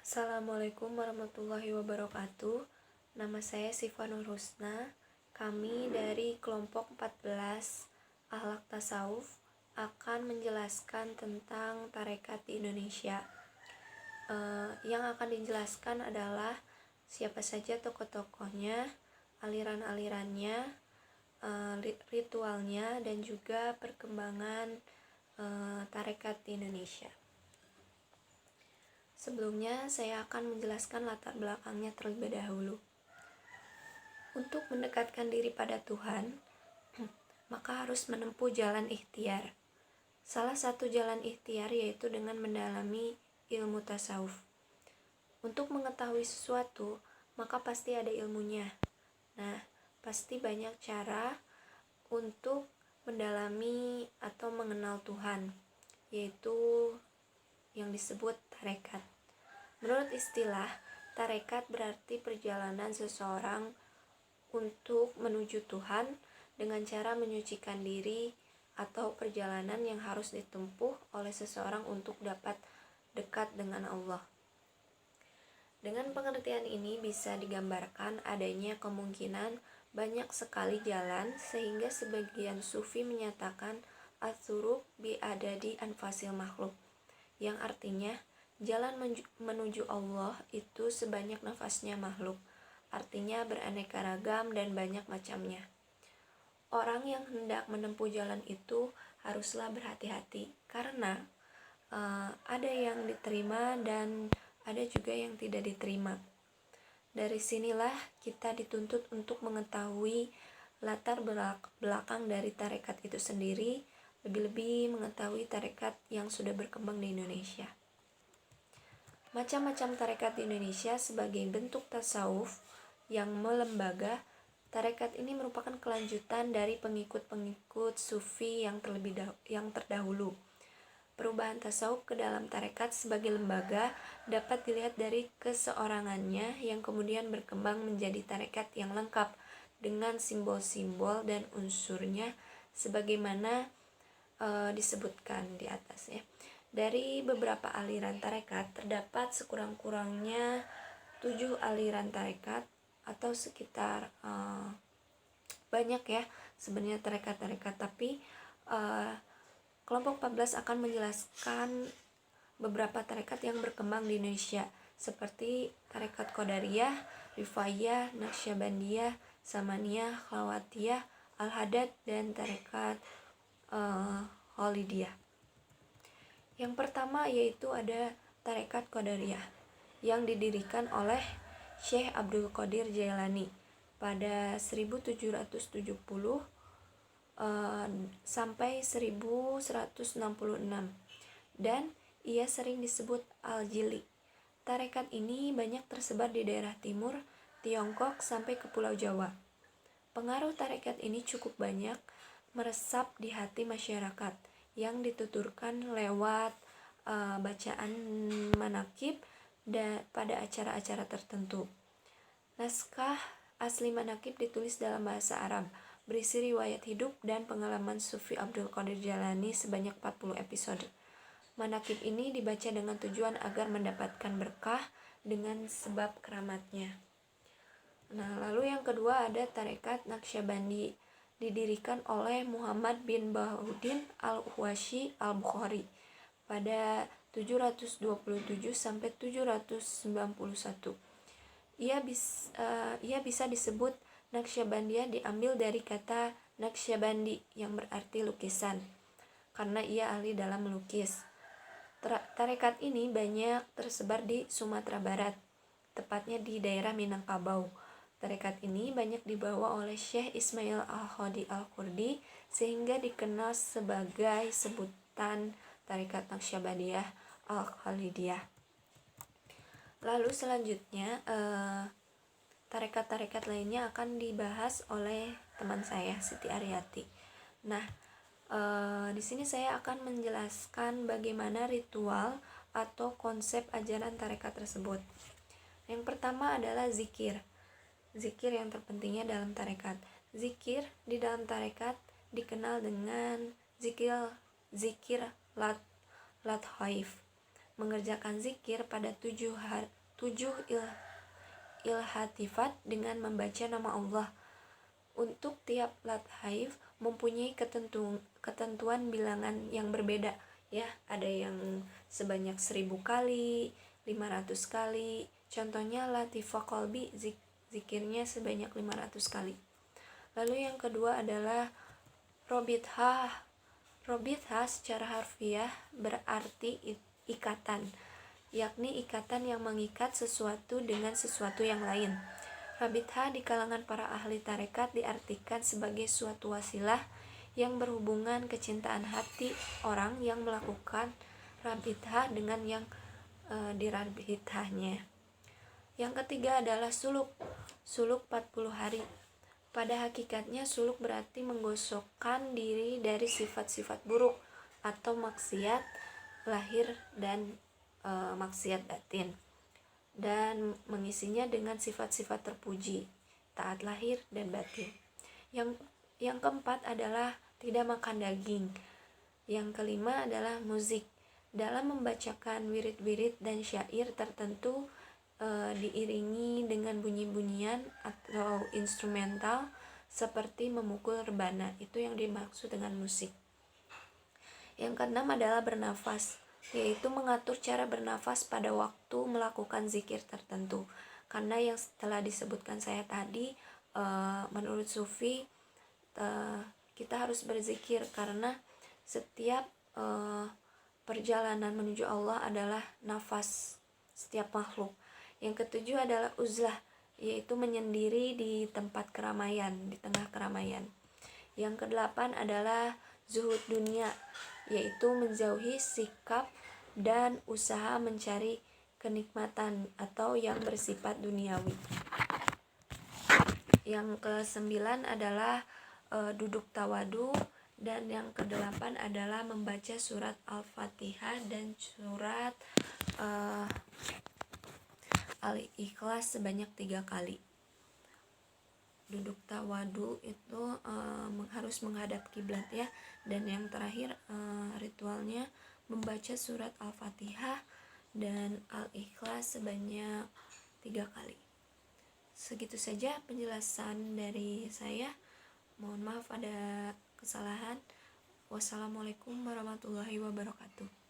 Assalamualaikum warahmatullahi wabarakatuh. Nama saya Sifa Nur Husna. Kami dari kelompok 14 Akhlak Tasawuf akan menjelaskan tentang tarekat di Indonesia. Yang akan dijelaskan adalah siapa saja tokoh-tokohnya, aliran-alirannya, ritualnya, dan juga perkembangan tarekat di Indonesia. Sebelumnya, saya akan menjelaskan latar belakangnya terlebih dahulu. Untuk mendekatkan diri pada Tuhan, maka harus menempuh jalan ikhtiar. Salah satu jalan ikhtiar yaitu dengan mendalami ilmu tasawuf. Untuk mengetahui sesuatu, maka pasti ada ilmunya. Nah, pasti banyak cara untuk mendalami atau mengenal Tuhan, yaitu yang disebut tarekat. Menurut istilah, tarekat berarti perjalanan seseorang untuk menuju Tuhan dengan cara menyucikan diri atau perjalanan yang harus ditempuh oleh seseorang untuk dapat dekat dengan Allah. Dengan pengertian ini bisa digambarkan adanya kemungkinan banyak sekali jalan sehingga sebagian sufi menyatakan at-turuq bi adadi anfasil makhluk, yang artinya jalan menuju Allah itu sebanyak nafasnya makhluk, artinya beraneka ragam dan banyak macamnya. Orang yang hendak menempuh jalan itu haruslah berhati-hati, karena ada yang diterima dan ada juga yang tidak diterima. Dari sinilah kita dituntut untuk mengetahui latar belakang dari tarekat itu sendiri, lebih-lebih mengetahui tarekat yang sudah berkembang di Indonesia. Macam-macam tarekat di Indonesia sebagai bentuk tasawuf yang melembaga. Tarekat ini merupakan kelanjutan dari pengikut-pengikut sufi yang terdahulu. Perubahan tasawuf ke dalam tarekat sebagai lembaga dapat dilihat dari keseorangannya yang kemudian berkembang menjadi tarekat yang lengkap dengan simbol-simbol dan unsurnya sebagaimana disebutkan di atas ya. Dari beberapa aliran tarekat terdapat sekurang-kurangnya 7 aliran tarekat atau sekitar banyak ya sebenarnya tarekat-tarekat, tapi kelompok 14 akan menjelaskan beberapa tarekat yang berkembang di Indonesia seperti tarekat Qadariyah, Rifaiyah, Naqsyabandiyah, Samaniyah, Khalwatiyah, Al-Hadad, dan tarekat Khalidiyah. Yang pertama yaitu ada tarekat Qadariyah yang didirikan oleh Syekh Abdul Qadir Jailani pada 1770 sampai 1166, dan ia sering disebut Al-Jili. Tarekat ini banyak tersebar di daerah timur Tiongkok sampai ke Pulau Jawa. Pengaruh tarekat ini cukup banyak meresap di hati masyarakat yang dituturkan lewat bacaan manaqib pada acara-acara tertentu. Naskah asli manaqib ditulis dalam bahasa Arab, berisi riwayat hidup dan pengalaman Sufi Abdul Qadir Jailani sebanyak 40 episode. Manaqib ini dibaca dengan tujuan agar mendapatkan berkah dengan sebab keramatnya. Nah, lalu yang kedua ada tarekat Naqsyabandi, didirikan oleh Muhammad bin Bahaudin al-Huwashi al-Bukhari pada 727 sampai 791. Ia bisa disebut Naqsyabandiyah diambil dari kata Naqsyabandi yang berarti lukisan, karena ia ahli dalam melukis. Tarekat ini banyak tersebar di Sumatera Barat, tepatnya di daerah Minangkabau. Tarekat ini banyak dibawa oleh Syekh Ismail Al-Khadi Al-Kurdi sehingga dikenal sebagai sebutan tarekat Naqsyabandiyah Al-Khalidiyah. Lalu selanjutnya tarekat-tarekat lainnya akan dibahas oleh teman saya Siti Aryati. Nah, di sini saya akan menjelaskan bagaimana ritual atau konsep ajaran tarekat tersebut. Yang pertama adalah zikir. Zikir yang terpentingnya dalam tarekat. Zikir di dalam tarekat dikenal dengan zikir lathaif. mengerjakan zikir pada 7 ilhatifat dengan membaca nama Allah. Untuk tiap lathaif mempunyai ketentuan bilangan yang berbeda ya, ada yang sebanyak 1000 kali, 500 kali. Contohnya latifah qalbi, zikirnya sebanyak 500 kali. Lalu yang kedua adalah robithah. Robithah secara harfiah berarti ikatan, yakni ikatan yang mengikat sesuatu dengan sesuatu yang lain. Rabithah di kalangan para ahli tarekat diartikan sebagai suatu wasilah yang berhubungan kecintaan hati orang yang melakukan rabithah dengan yang dirabithahnya. Yang ketiga adalah suluk 40 hari. Pada hakikatnya suluk berarti menggosokkan diri dari sifat-sifat buruk atau maksiat lahir dan maksiat batin, dan mengisinya dengan sifat-sifat terpuji, taat lahir dan batin. Yang keempat adalah tidak makan daging. Yang kelima adalah musik. Dalam membacakan wirid-wirid dan syair tertentu diiringi dengan bunyi-bunyian atau instrumental seperti memukul rebana, itu yang dimaksud dengan musik. Yang keenam adalah bernafas, yaitu mengatur cara bernafas pada waktu melakukan zikir tertentu. Karena yang setelah disebutkan saya tadi, menurut sufi kita harus berzikir karena setiap perjalanan menuju Allah adalah nafas setiap makhluk. Yang ketujuh adalah uzlah, yaitu menyendiri di tempat keramaian, di tengah keramaian. Yang kedelapan adalah zuhud dunia, yaitu menjauhi sikap dan usaha mencari kenikmatan atau yang bersifat duniawi. Yang kesembilan adalah duduk tawadu, dan yang kedelapan adalah membaca surat Al-Fatihah dan surat Al-Ikhlas sebanyak 3 kali. Duduk tawadu itu harus menghadap kiblat ya, dan yang terakhir ritualnya membaca surat Al-Fatihah dan Al-Ikhlas sebanyak 3 kali. Segitu saja penjelasan dari saya. Mohon maaf ada kesalahan. Wassalamualaikum warahmatullahi wabarakatuh.